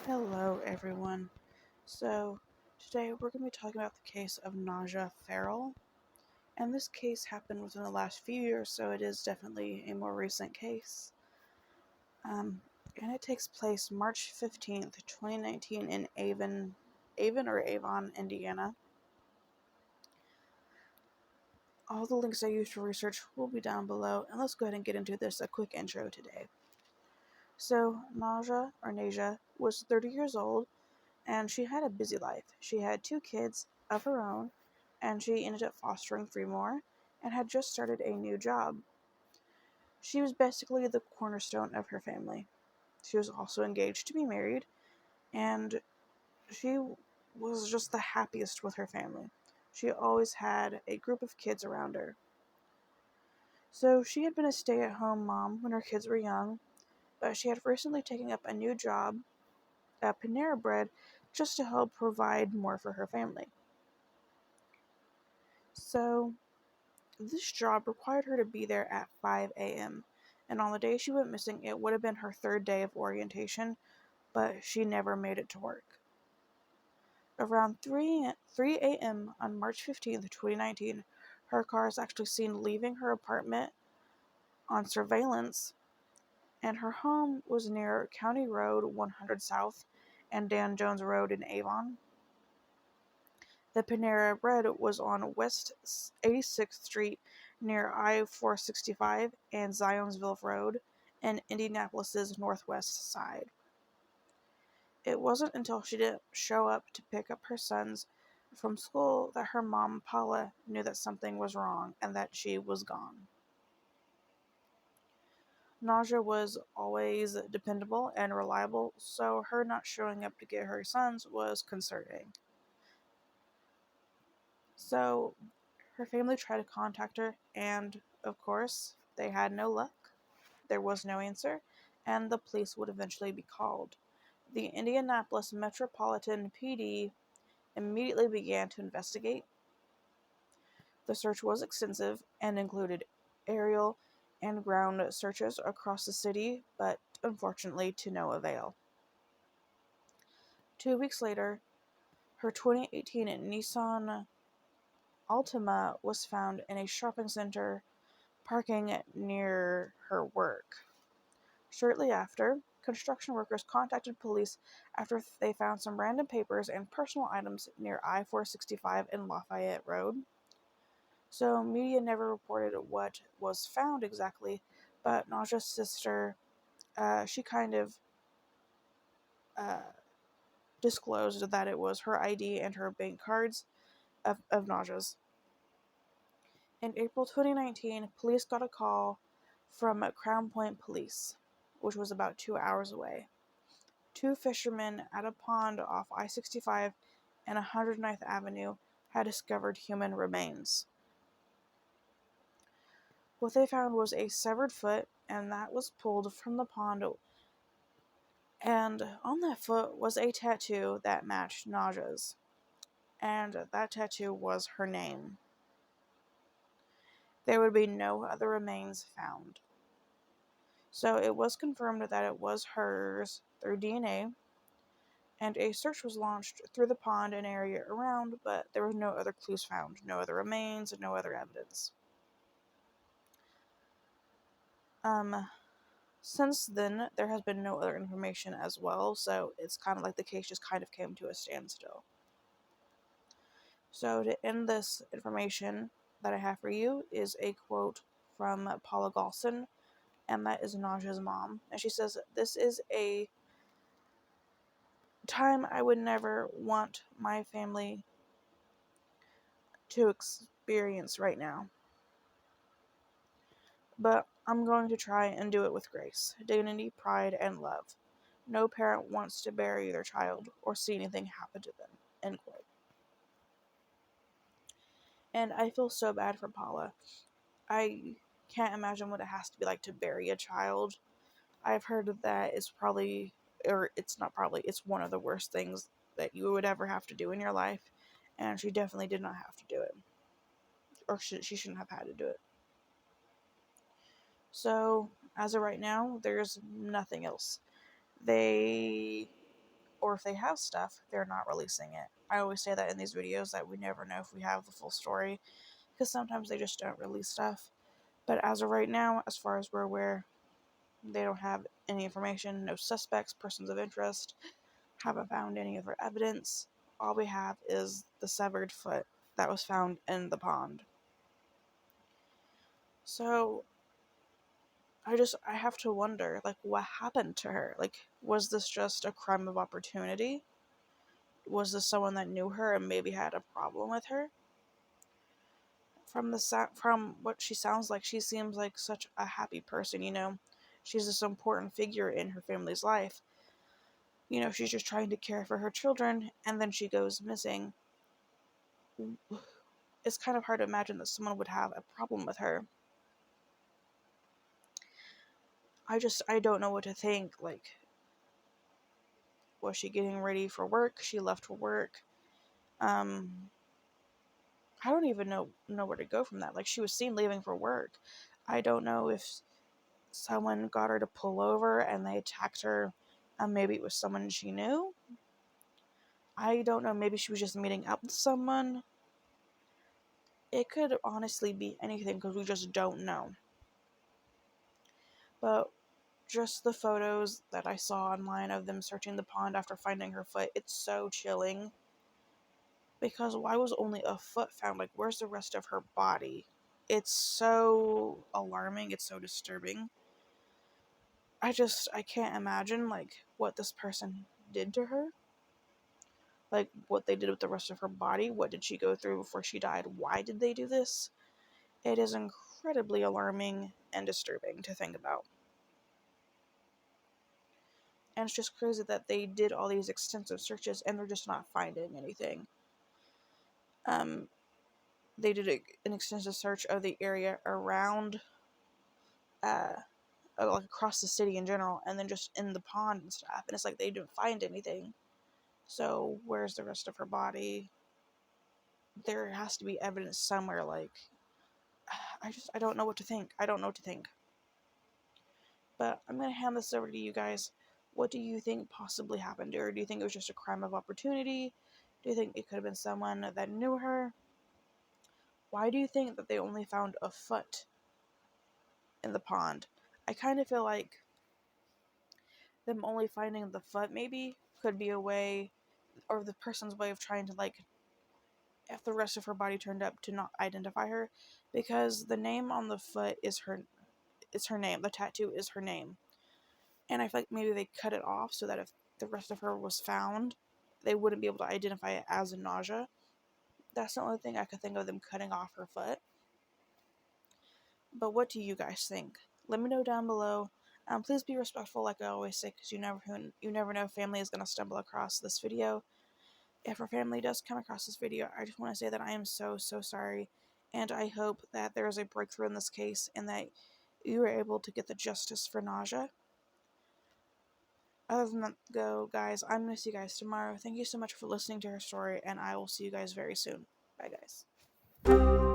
Hello, everyone. So, today we're going to be talking about the case of Najah Ferrell. And this case happened within the last few years, so it is definitely a more recent case. Um, and it takes place March 15th, 2019 in Avon, Indiana. All the links I used for research will be down below, and let's go ahead and get into this a quick intro today. So, Najah was 30 years old, and she had a busy life. She had two kids of her own, and she ended up fostering three more, and had just started a new job. She was basically the cornerstone of her family. She was also engaged to be married, and she was just the happiest with her family. She always had a group of kids around her. So she had been a stay-at-home mom when her kids were young, but she had recently taken up a new job at Panera Bread just to help provide more for her family. So this job required her to be there at 5 a.m., and on the day she went missing, it would have been her third day of orientation, but she never made it to work. Around 3 a.m. on March 15th, 2019, her car is actually seen leaving her apartment on surveillance, and her home was near County Road 100 South and Dan Jones Road in Avon. The Panera Bread was on West 86th Street near I-465 and Zionsville Road in Indianapolis's northwest side. It wasn't until she didn't show up to pick up her sons from school that her mom, Paula, knew that something was wrong and that she was gone. Najah was always dependable and reliable, so her not showing up to get her sons was concerning. So her family tried to contact her, and, of course, they had no luck. There was no answer, and the police would eventually be called. The Indianapolis Metropolitan PD immediately began to investigate. The search was extensive and included aerial and ground searches across the city, but unfortunately to no avail. 2 weeks later, her 2018 Nissan Altima was found in a shopping center parking near her work. Shortly after, construction workers contacted police after they found some random papers and personal items near I-465 and Lafayette Road. So media never reported what was found exactly, but Najah's sister, she kind of uh, disclosed that it was her ID and her bank cards of Najah's. In April 2019, police got a call from Crown Point Police, which was about 2 hours away. Two fishermen at a pond off I-65 and 109th Avenue had discovered human remains. What they found was a severed foot, and that was pulled from the pond, and on that foot was a tattoo that matched Najah's, and that tattoo was her name. There would be no other remains found. So it was confirmed that it was hers through DNA, and a search was launched through the pond and area around, but there were no other clues found, no other remains, no other evidence. Since then, there has been no other information as well, so it's kind of like the case just kind of came to a standstill. So to end this information that I have for you is a quote from Paula Galson, and that is Najah's mom. And she says, "This is a time I would never want my family to experience right now. But I'm going to try and do it with grace, dignity, pride, and love. No parent wants to bury their child or see anything happen to them." End quote. And I feel so bad for Paula. I can't imagine what it has to be like to bury a child. I've heard that it's probably, or it's not probably, it's one of the worst things that you would ever have to do in your life. And she definitely did not have to do it. Or she shouldn't have had to do it. So, as of right now, there's nothing else. They or if they have stuff, they're not releasing it. I always say that in these videos, that we never know if we have the full story, because sometimes they just don't release stuff. But as of right now, as far as we're aware, they don't have any information, no suspects, persons of interest, haven't found any other evidence. All we have is the severed foot that was found in the pond. So I have to wonder, like, what happened to her? Like, was this just a crime of opportunity? Was this someone that knew her and maybe had a problem with her? From what she sounds like, she seems like such a happy person, you know. She's this important figure in her family's life. You know, she's just trying to care for her children, and then she goes missing. It's kind of hard to imagine that someone would have a problem with her. I don't know what to think. Like, was she getting ready for work? She left for work. I don't even know where to go from that. Like, she was seen leaving for work. I don't know if someone got her to pull over and they attacked her. Maybe it was someone she knew. I don't know. Maybe she was just meeting up with someone. It could honestly be anything because we just don't know. But just the photos that I saw online of them searching the pond after finding her foot, it's so chilling. Because why was only a foot found? Like, where's the rest of her body? It's so alarming. It's so disturbing. I can't imagine, like, what this person did to her. Like, what they did with the rest of her body. What did she go through before she died? Why did they do this? It is incredibly alarming and disturbing to think about. And it's just crazy that they did all these extensive searches and they're just not finding anything. They did an extensive search of the area around, like across the city in general, and then just in the pond and stuff. And it's like they didn't find anything. So where's the rest of her body? There has to be evidence somewhere. Like, I don't know what to think. I don't know what to think. But I'm gonna hand this over to you guys. What do you think possibly happened to her? Do you think it was just a crime of opportunity? Do you think it could have been someone that knew her? Why do you think that they only found a foot in the pond? I kind of feel like them only finding the foot maybe could be a way, or the person's way of trying to, like, if the rest of her body turned up, to not identify her, because the name on the foot is her name. The tattoo is her name. And I feel like maybe they cut it off so that if the rest of her was found, they wouldn't be able to identify it as a Najah. That's the only thing I could think of them cutting off her foot. But what do you guys think? Let me know down below. Please be respectful, like I always say, because you never know if family is going to stumble across this video. If her family does come across this video, I just want to say that I am so sorry, and I hope that there is a breakthrough in this case and that you are able to get the justice for Najah. Other than that, go, guys, I'm going to see you guys tomorrow. Thank you so much for listening to her story, and I will see you guys very soon. Bye, guys.